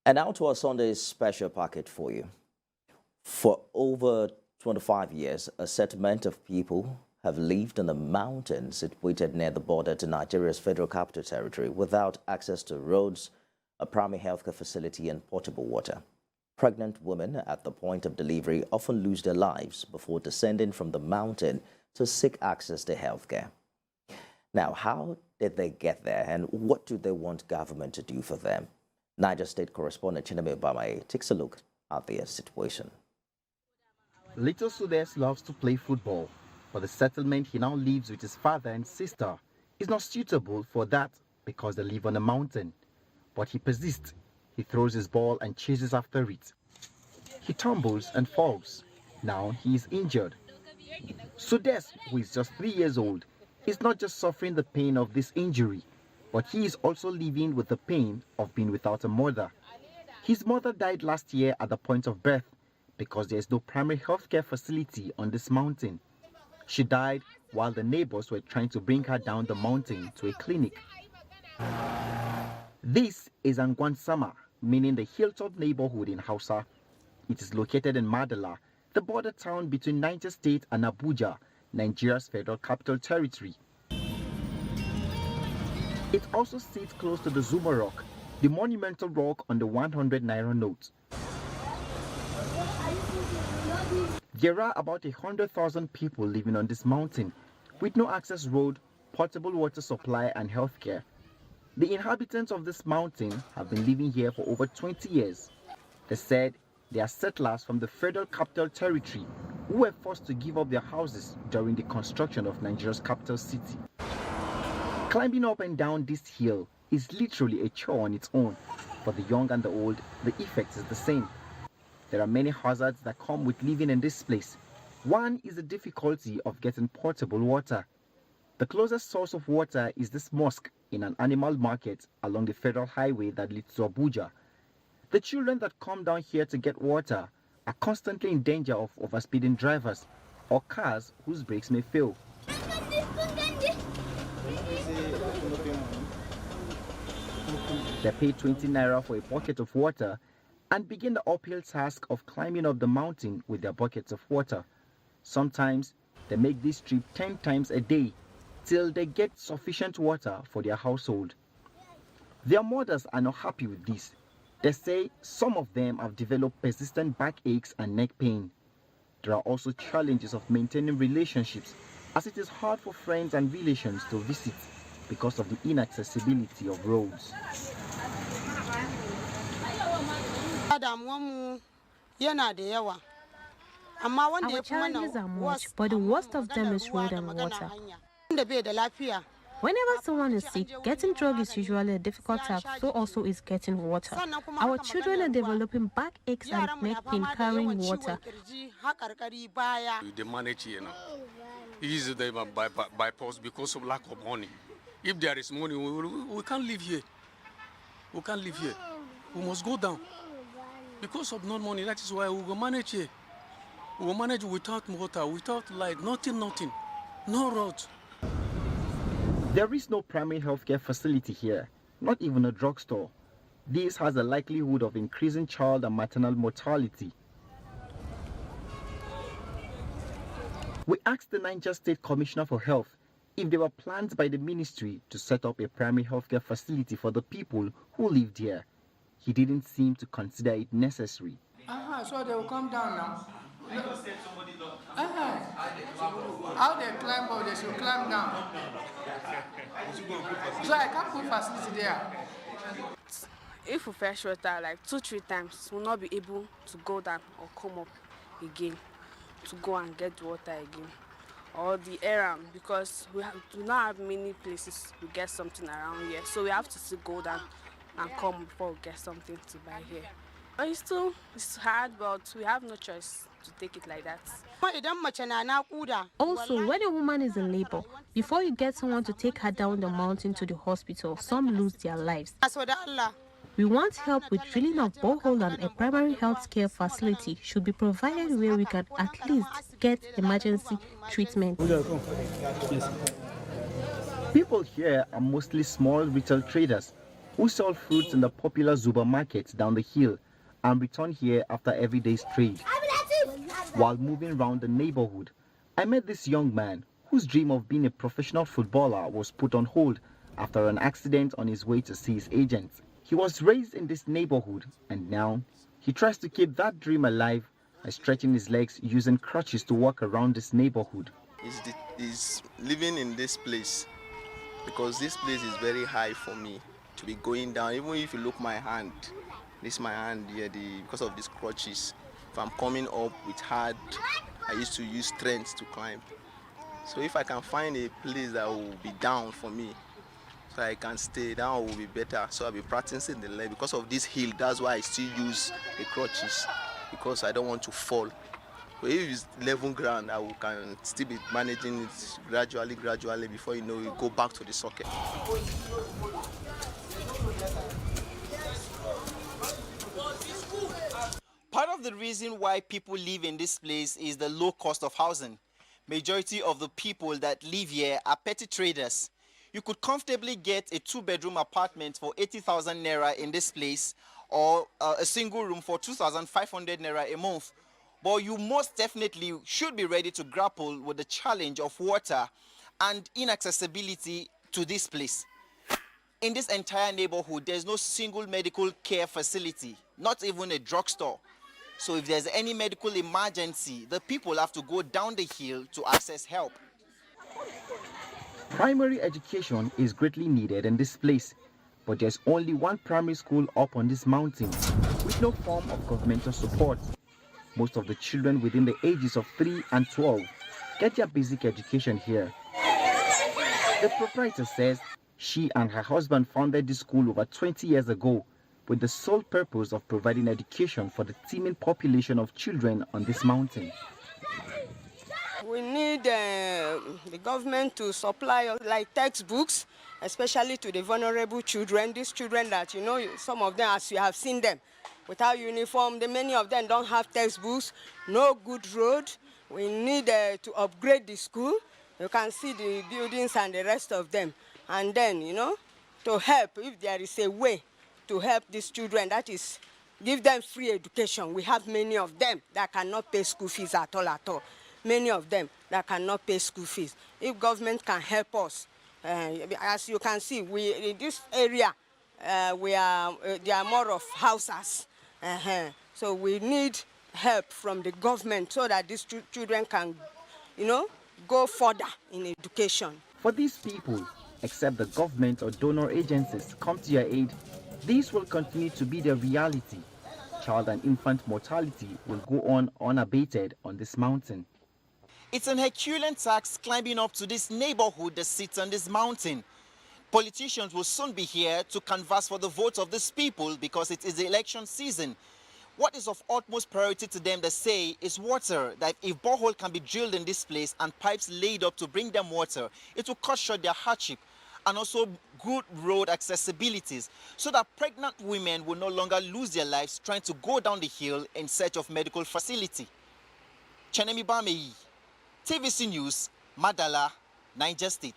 And now to our Sunday special packet for you. For over 25 years, a settlement of people have lived in the mountains situated near the border to Nigeria's Federal Capital Territory without access to roads, a primary healthcare facility and potable water. Pregnant women at the point of delivery often lose their lives before descending from the mountain to seek access to healthcare. Now, how did they get there and what do they want government to do for them? Niger State correspondent Chineme Obamae takes a look at their situation. Little Sudes loves to play football, but the settlement he now lives with his father and sister is not suitable for that because they live on a mountain. But he persists. He throws his ball and chases after it. He tumbles and falls. Now he is injured. Sudes, who is just 3 years old, is not just suffering the pain of this injury, but he is also living with the pain of being without a mother. His mother died last year at the point of birth because there is no primary healthcare facility on this mountain. She died while the neighbors were trying to bring her down the mountain to a clinic. This is Angwansama, meaning the hilltop neighborhood in Hausa. It is located in Madala, the border town between Niger State and Abuja, Nigeria's Federal Capital Territory. It also sits close to the Zuma Rock, the monumental rock on the 100 Naira note. There are about 100,000 people living on this mountain with no access road, potable water supply and healthcare. The inhabitants of this mountain have been living here for over 20 years. They said they are settlers from the Federal Capital Territory who were forced to give up their houses during the construction of Nigeria's capital city. Climbing up and down this hill is literally a chore on its own. For the young and the old, the effect is the same. There are many hazards that come with living in this place. One is the difficulty of getting potable water. The closest source of water is this mosque in an animal market along the federal highway that leads to Abuja. The children that come down here to get water are constantly in danger of overspeeding drivers or cars whose brakes may fail. They pay 20 Naira for a bucket of water and begin the uphill task of climbing up the mountain with their buckets of water. Sometimes they make this trip 10 times a day till they get sufficient water for their household. Their mothers are not happy with this. They say some of them have developed persistent backaches and neck pain. There are also challenges of maintaining relationships, as it is hard for friends and relations to visit because of the inaccessibility of roads. Our challenges are much, but the worst of them is road and water. Whenever someone is sick, getting drugs is usually a difficult task, so also is getting water. Our children are developing backaches and neck pain carrying water. They manage here now. Easy by post because of lack of money. If there is money, we can't live here. We can't live here. We must go down. Because of no money, that is why we will manage here. We will manage without water, without light, nothing, no roads. There is no primary healthcare facility here, not even a drugstore. This has a likelihood of increasing child and maternal mortality. We asked the Niger State Commissioner for Health if there were plans by the ministry to set up a primary healthcare facility for the people who lived here. He didn't seem to consider it necessary. So they will come down now. How they climb up, they should climb down. So I can't put facility there. If we fetch water like 2-3 times, we'll not be able to go down or come up again to go and get water again. Or the errand, because we do not have many places to get something around here. So we have to still go down and come before we get something to buy here. But it's hard, but we have no choice to take it like that. Also, when a woman is in labor, before you get someone to take her down the mountain to the hospital, some lose their lives. We want help with drilling of borehole, and a primary health care facility should be provided where we can at least get emergency treatment. People here are mostly small retail traders. who sell fruits in the popular Zuba market down the hill and return here after every day's trade. While moving around the neighborhood, I met this young man whose dream of being a professional footballer was put on hold after an accident on his way to see his agent. He was raised in this neighborhood and now he tries to keep that dream alive by stretching his legs using crutches to walk around this neighborhood. Is living in this place because this place is very high for me to be going down. Even if you look my hand, this is my hand here, because of these crutches. If I'm coming up with hard, I used to use strength to climb. So if I can find a place that will be down for me, so I can stay down, will be better. So I'll be practicing the leg because of this hill. That's why I still use the crutches, because I don't want to fall. But if it's level ground, I can still be managing it gradually before you know you go back to the socket. Part of the reason why people live in this place is the low cost of housing. Majority of the people that live here are petty traders. You could comfortably get a 2-bedroom apartment for 80,000 naira in this place, or a single room for 2,500 naira a month. But you most definitely should be ready to grapple with the challenge of water and inaccessibility to this place. In this entire neighborhood, there's no single medical care facility, not even a drugstore. So if there's any medical emergency, the people have to go down the hill to access help. Primary education is greatly needed in this place, but there's only one primary school up on this mountain with no form of governmental support. Most of the children within the ages of 3 and 12 get their basic education here. The proprietor says she and her husband founded this school over 20 years ago with the sole purpose of providing education for the teeming population of children on this mountain. We need the government to supply like textbooks, especially to the vulnerable children. These children that, you know, some of them, as you have seen them, without uniform, many of them don't have textbooks, no good road. We need to upgrade the school. You can see the buildings and the rest of them. And then, you know, to help, if there is a way to help these children, that is, give them free education. We have many of them that cannot pay school fees at all. Many of them that cannot pay school fees. If government can help us, as you can see, in this area, there are more of houses. So we need help from the government so that these children can, you know, go further in education. For these people, except the government or donor agencies come to your aid, these will continue to be the reality. Child and infant mortality will go on unabated on this mountain. It's an Herculean task climbing up to this neighborhood that sits on this mountain. Politicians will soon be here to canvass for the votes of these people because it is the election season. What is of utmost priority to them, they say, is water. That if borehole can be drilled in this place and pipes laid up to bring them water, it will cut short their hardship, and also good road accessibilities so that pregnant women will no longer lose their lives trying to go down the hill in search of medical facility. Chenemi Bameyi, TVC News, Madala, Niger State.